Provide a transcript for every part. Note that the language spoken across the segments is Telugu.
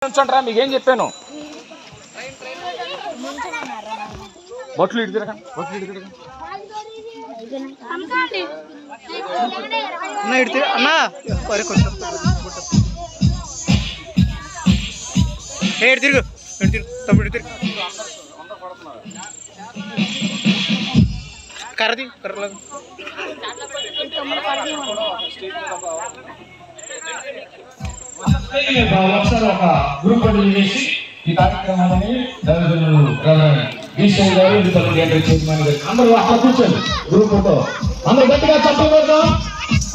ఉంచండిరా, మీకేం చెప్పాను. బొట్లు ఇటు తిరగండి, బొట్లు ఇటు తిరగండి అన్న, ఇటు అన్న కొంచెం ఇటు తిరుగు, ఇటు తిరుగు తమ్ముడు, ఇటు తిరుగు. కర్రది కర్రలేదు. ఒకసారి ఒక గ్రూప్ చేసి ఈ కార్యక్రమాన్ని అందరూ అట్లా కూర్చోండి. గ్రూప్తో అందరూ గట్టిగా చప్పలు కొడదాం,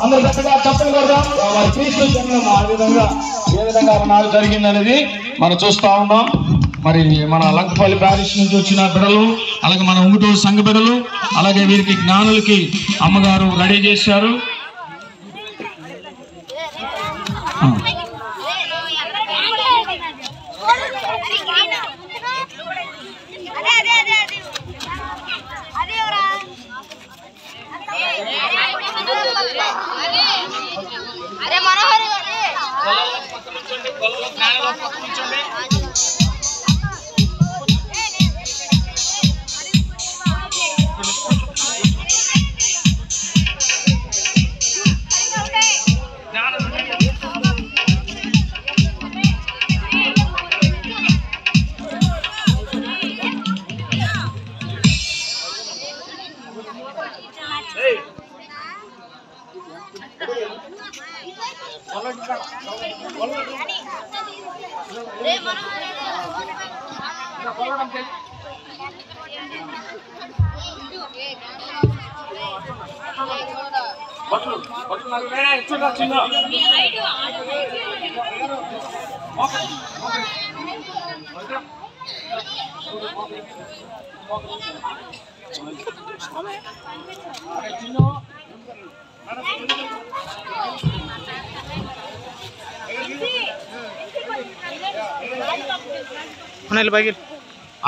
అందరూ గట్టిగా చప్పలు కొడదాం. వారి క్రీస్తు జన్మం ఆ విధంగా ఏ విధంగా నాడు జరిగింది అనేది మనం చూస్తా ఉన్నాం. మరి మన లంకపల్లి ప్యారిస్ నుంచి వచ్చిన బిడ్డలు, అలాగే మన ఉంగుటూరు సంఘ బిడ్డలు, అలాగే వీరికి జ్ఞానులకి అమ్మగారు రెడీ చేశారు.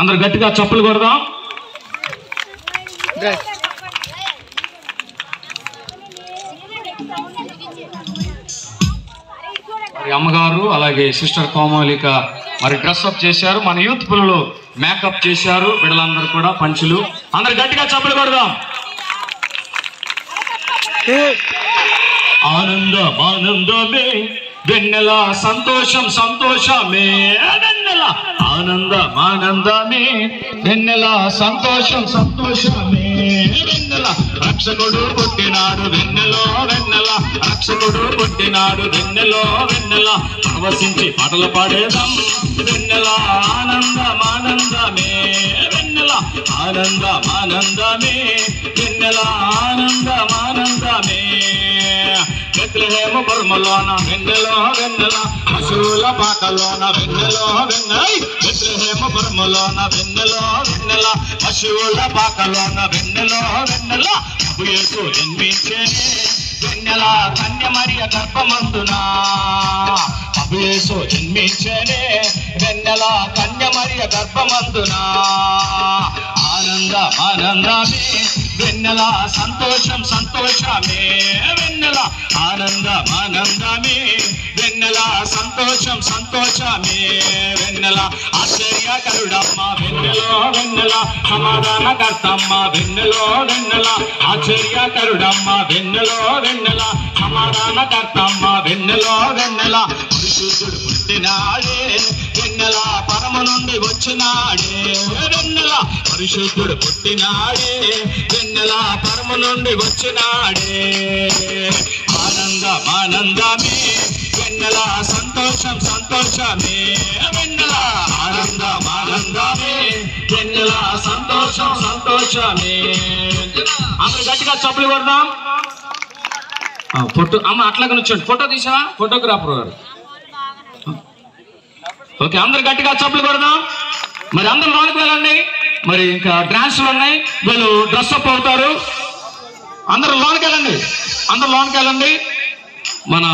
అందరు గట్టిగా చప్పులు కొడదాం. మరి అమ్మగారు అలాగే సిస్టర్ కోమలిక మరి డ్రెస్అప్ చేశారు. మన యూత్ పిల్లలు మేకప్ చేశారు. బిడ్డలందరూ కూడా పంచులు. అందరు గట్టిగా చప్పులు కొడదాం. ఆనందం ఆనందమే వెన్నెల, సంతోషం సంతోషమే వెన్నెల, ఆనందం ఆనందమే వెన్నెల, సంతోషం సంతోషమే వెన్నెల, రక్షకుడు పుట్టినాడు వెన్నెలో వెన్నెల, రక్షకుడు పుట్టినాడు వెన్నెలో వెన్నెల, పరవశించి పాటలు పాడేదాం వెన్నెల, ఆనందం ఆనందమే వెన్నెల, ఆనందం ఆనందమే వెన్నెల, ఆనందం ఆనందమే. బెత్లెహేము పురములోన వెన్నెలో వెన్నెల, పశువుల పాకలోన వెన్నెలో వెన్నెల, బెత్లెహేము పురములోన వెన్నెలో వెన్నెల, పశువుల పాకలోన వెన్నెలో వెన్నెల, ప్రభు యేసు జన్మించేనే వెన్నెల, కన్య మరియ గర్భమందున ప్రభు యేసు జన్మించేనే వెన్నెల, కన్య మరియ గర్భమందున, ఆనందం ఆనందమే వెన్నెల, సంతోషం సంతోషమే వెన్నెల, ఆనందం ఆనందమే వెన్నెల, సంతోషం సంతోషమే వెన్నెల, ఆశ్చర్యకరుడమ్మ వెన్నెలో వెన్నెల, సమాధానకర్తమ్మ వెన్నెలో వెన్నెల, ఆశ్చర్యకరుడమ్మ వెన్నెలో వెన్నెల, సమాధానకర్తమ్మ వెన్నెలో వెన్నెల, పరిశుద్ధుడు పుట్టినాడే వెన్నెల, పరమ నుండి వచ్చినాడే వెన్నెల, పరిశుద్ధుడు పుట్టినాడే వెన్నెల, పరమ నుండి వచ్చినాడే, ఆనందం ఆనందమే వెన్నెల, సంతోషం సంతోషమే వెన్నెల, ఆనందం ఆనందమే వెన్నెల, సంతోషం సంతోషమే. అందరూ గట్టిగా చప్పులు కొడదాం. ఫోటో అమ్మ అట్లాగే వచ్చండి. ఫోటో తీసావా ఫోటోగ్రాఫర్ గారు? ఓకే, అందరు గట్టిగా చప్పులు కొడదాం. మరి అందరూ లోనికి వెళ్ళండి. మరి ఇంకా డ్యాన్స్లు ఉన్నాయి, వీళ్ళు డ్రెస్అప్ అవుతారు. అందరూ లోనికి వెళ్ళండి, అందరూ లోనికి వెళ్ళండి. మన